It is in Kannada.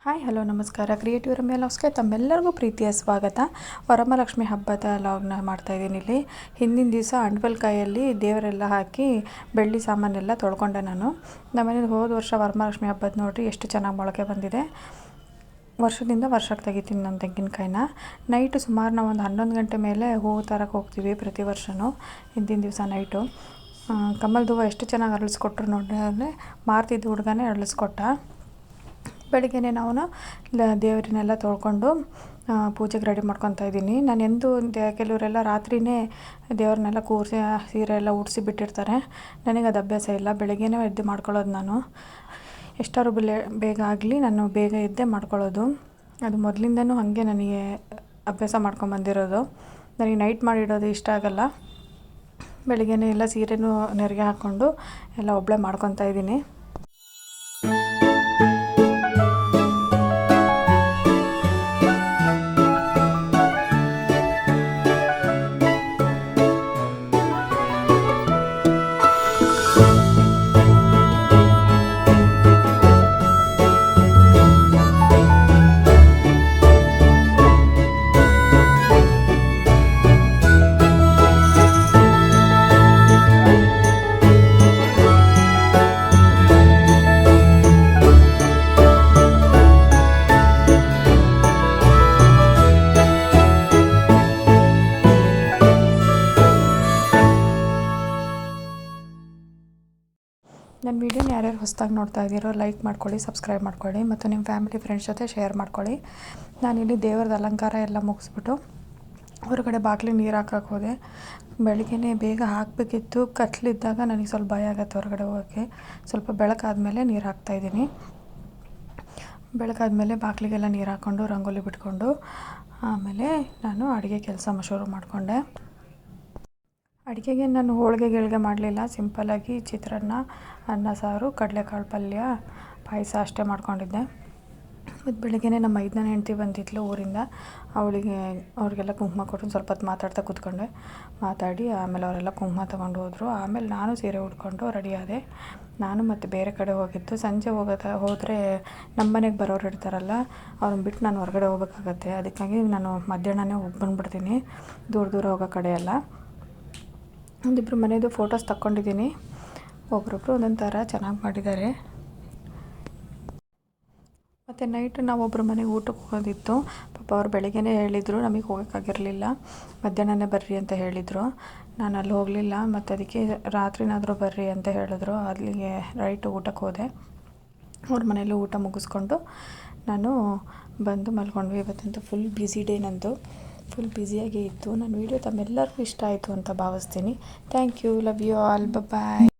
ಹಾಯ್ ಹಲೋ ನಮಸ್ಕಾರ. ಕ್ರಿಯೇಟಿವ್ ರಮ್ಯಾ ಲಾಗ್ಸ್ಗೆ ತಮ್ಮೆಲ್ಲರಿಗೂ ಪ್ರೀತಿಯ ಸ್ವಾಗತ. ವರಮಹಾಲಕ್ಷ್ಮಿ ಹಬ್ಬದ ಲಾಗ್ನ ಮಾಡ್ತಾಯಿದ್ದೀನಿ. ಇಲ್ಲಿ ಹಿಂದಿನ ದಿವಸ ಅಂಡ್ಪಲ್ಕಾಯಲ್ಲಿ ದೇವರೆಲ್ಲ ಹಾಕಿ ಬೆಳ್ಳಿ ಸಾಮಾನೆಲ್ಲ ತೊಳ್ಕೊಂಡೆ. ನಮ್ಮನೇಲಿ ಹೋದ ವರ್ಷ ವರಮಹಾಲಕ್ಷ್ಮಿ ಹಬ್ಬದ ನೋಡಿರಿ ಎಷ್ಟು ಚೆನ್ನಾಗಿ ಮೊಳಕೆ ಬಂದಿದೆ. ವರ್ಷದಿಂದ ವರ್ಷಕ್ಕೆ ತೆಗಿತೀನಿ ನಾನು ತೆಂಗಿನಕಾಯಿನ. ನೈಟು ಸುಮಾರು ನಾವು ಒಂದು 11 ಗಂಟೆ ಮೇಲೆ ಹೂವು ತರಕ್ಕೆ ಹೋಗ್ತೀವಿ ಪ್ರತಿ ವರ್ಷವೂ. ಹಿಂದಿನ ದಿವಸ ನೈಟು ಕಮಲ್ದ ಹೂವು ಎಷ್ಟು ಚೆನ್ನಾಗಿ ಅರಳಿಸ್ಕೊಟ್ರು ನೋಡಿ. ಅಂದರೆ ಮಾರ್ತಿದ್ದ ಹುಡುಗನೇ ಅರಳಿಸ್ಕೊಟ್ಟ. ಬೆಳಿಗ್ಗೆನೇ ನಾವು ದೇವರನ್ನೆಲ್ಲ ತೊಳ್ಕೊಂಡು ಪೂಜೆಗೆ ರೆಡಿ ಮಾಡ್ಕೊತಾ ಇದ್ದೀನಿ. ನಾನು ಎಂದೂ ಕೆಲವರೆಲ್ಲ ರಾತ್ರಿಯೇ ದೇವ್ರನ್ನೆಲ್ಲ ಕೂರಿಸಿ ಸೀರೆ ಎಲ್ಲ ಉಡಿಸಿ ಬಿಟ್ಟಿರ್ತಾರೆ. ನನಗೆ ಅದು ಅಭ್ಯಾಸ ಇಲ್ಲ. ಬೆಳಗ್ಗೆನೇ ಎದ್ದು ಮಾಡ್ಕೊಳ್ಳೋದು ನಾನು. ಎಷ್ಟಾದ್ರು ಬೇಗ ಆಗಲಿ ನಾನು ಬೇಗ ಎದ್ದೇ ಮಾಡ್ಕೊಳ್ಳೋದು. ಅದು ಮೊದಲಿಂದನೂ ಹಾಗೆ ನನಗೆ ಅಭ್ಯಾಸ ಮಾಡ್ಕೊಂಬಂದಿರೋದು. ನನಗೆ ನೈಟ್ ಮಾಡಿಡೋದು ಇಷ್ಟ ಆಗಲ್ಲ. ಬೆಳಗ್ಗೆನೇ ಎಲ್ಲ ಸೀರೆನೂ ನೆರಿಗೆ ಹಾಕ್ಕೊಂಡು ಎಲ್ಲ ಒಬ್ಬಳೇ ಮಾಡ್ಕೊತಾ ಇದ್ದೀನಿ. ನನ್ನ ವೀಡಿಯೋನ ಯಾರ್ಯಾರು ಹೊಸದಾಗಿ ನೋಡ್ತಾ ಇದ್ದೀರೋ ಲೈಕ್ ಮಾಡ್ಕೊಳ್ಳಿ, ಸಬ್ಸ್ಕ್ರೈಬ್ ಮಾಡ್ಕೊಳ್ಳಿ ಮತ್ತು ನಿಮ್ಮ ಫ್ಯಾಮಿಲಿ ಫ್ರೆಂಡ್ಸ್ ಜೊತೆ ಶೇರ್ ಮಾಡ್ಕೊಳ್ಳಿ. ನಾನಿಲ್ಲಿ ದೇವ್ರದ್ದು ಅಲಂಕಾರ ಎಲ್ಲ ಮುಗಿಸ್ಬಿಟ್ಟು ಹೊರಗಡೆ ಬಾಗಿಲಿಗೆ ನೀರು ಹಾಕಕ್ಕೆ ಹೋದೆ. ಬೆಳಗ್ಗೆನೇ ಬೇಗ ಹಾಕಬೇಕಿತ್ತು. ಕತ್ಲಿದ್ದಾಗ ನನಗೆ ಸ್ವಲ್ಪ ಭಯ ಆಗುತ್ತೆ ಹೊರಗಡೆ ಹೋಗೋಕ್ಕೆ. ಸ್ವಲ್ಪ ಬೆಳಕಾದ್ಮೇಲೆ ನೀರು ಹಾಕ್ತಾಯಿದ್ದೀನಿ. ಬೆಳಕಾದ್ಮೇಲೆ ಬಾಗಿಲಿಗೆಲ್ಲ ನೀರು ಹಾಕ್ಕೊಂಡು ರಂಗೋಲಿ ಬಿಟ್ಕೊಂಡು ಆಮೇಲೆ ನಾನು ಅಡುಗೆ ಕೆಲಸ ಶುರು ಮಾಡಿಕೊಂಡೆ. ಅಡುಗೆಗೆ ನಾನು ಹೋಳಿಗೆ ಮಾಡಲಿಲ್ಲ. ಸಿಂಪಲ್ಲಾಗಿ ಚಿತ್ರಾನ್ನ, ಅನ್ನ ಸಾರು, ಕಡಲೆಕಾಳು ಪಲ್ಯ, ಪಾಯಸ ಅಷ್ಟೇ ಮಾಡ್ಕೊಂಡಿದ್ದೆ. ಮತ್ತು ಬೆಳಗ್ಗೆನೇ ನಮ್ಮ ಮೈದನ ಹೆಂಡ್ತಿ ಬಂದಿದ್ಲು ಊರಿಂದ. ಅವ್ರಿಗೆಲ್ಲ ಕುಂಕುಮ ಕೊಟ್ಟು ಸ್ವಲ್ಪ ಹೊತ್ತು ಮಾತಾಡ್ತಾ ಕೂತ್ಕೊಂಡೆ. ಮಾತಾಡಿ ಆಮೇಲೆ ಅವರೆಲ್ಲ ಕುಂಕುಮ ತೊಗೊಂಡು ಹೋದರು. ಆಮೇಲೆ ನಾನು ಸೀರೆ ಉಟ್ಕೊಂಡು ರೆಡಿ ಆದೆ. ನಾನು ಮತ್ತು ಬೇರೆ ಕಡೆ ಹೋಗಿದ್ದು. ಸಂಜೆ ಹೋದರೆ ನಮ್ಮ ಮನೆಗೆ ಬರೋರು ಇರ್ತಾರಲ್ಲ, ಅವ್ರನ್ನ ಬಿಟ್ಟು ನಾನು ಹೊರಗಡೆ ಹೋಗ್ಬೇಕಾಗತ್ತೆ. ಅದಕ್ಕಾಗಿ ನಾನು ಮಧ್ಯಾಹ್ನನೇ ಹೋಗಿ ಬಂದುಬಿಡ್ತೀನಿ ದೂರ ಹೋಗೋ ಕಡೆ ಎಲ್ಲ. ಒಂದಿಬ್ಬರು ಮನೆಯದು ಫೋಟೋಸ್ ತಕ್ಕೊಂಡಿದ್ದೀನಿ. ಒಬ್ರೊಬ್ರು ಒಂದೊಂದು ಥರ ಚೆನ್ನಾಗಿ ಮಾಡಿದ್ದಾರೆ. ಮತ್ತು ನೈಟು ನಾವು ಒಬ್ಬರು ಮನೆಗೆ ಊಟಕ್ಕೆ ಹೋಗೋದಿತ್ತು. ಪಾಪ ಅವ್ರು ಬೆಳಗ್ಗೆನೇ ಹೇಳಿದರು, ನಮಗೆ ಹೋಗೋಕ್ಕಾಗಿರಲಿಲ್ಲ, ಮಧ್ಯಾಹ್ನನೇ ಬರ್ರಿ ಅಂತ ಹೇಳಿದರು. ನಾನು ಅಲ್ಲಿ ಹೋಗಲಿಲ್ಲ. ಮತ್ತು ಅದಕ್ಕೆ ರಾತ್ರಿನಾದರೂ ಬರ್ರಿ ಅಂತ ಹೇಳಿದ್ರು. ಅಲ್ಲಿಗೆ ರೈಟ್ ಊಟಕ್ಕೆ ಹೋದೆ. ಅವ್ರ ಮನೆಯಲ್ಲೂ ಊಟ ಮುಗಿಸ್ಕೊಂಡು ನಾನು ಬಂದು ಮಲ್ಕೊಂಡ್ವಿ. ಇವತ್ತಂತೂ ಫುಲ್ ಬ್ಯುಸಿ ಡೇ ನಂದು. ಫುಲ್ ಬ್ಯುಸಿಯಾಗೇ ಇತ್ತು. ನನ್ನ ವೀಡಿಯೋ ತಮ್ಮೆಲ್ಲರಿಗೂ ಇಷ್ಟ ಆಯಿತು ಅಂತ ಭಾವಿಸ್ತೀನಿ. Thank you. Love you all. Bye.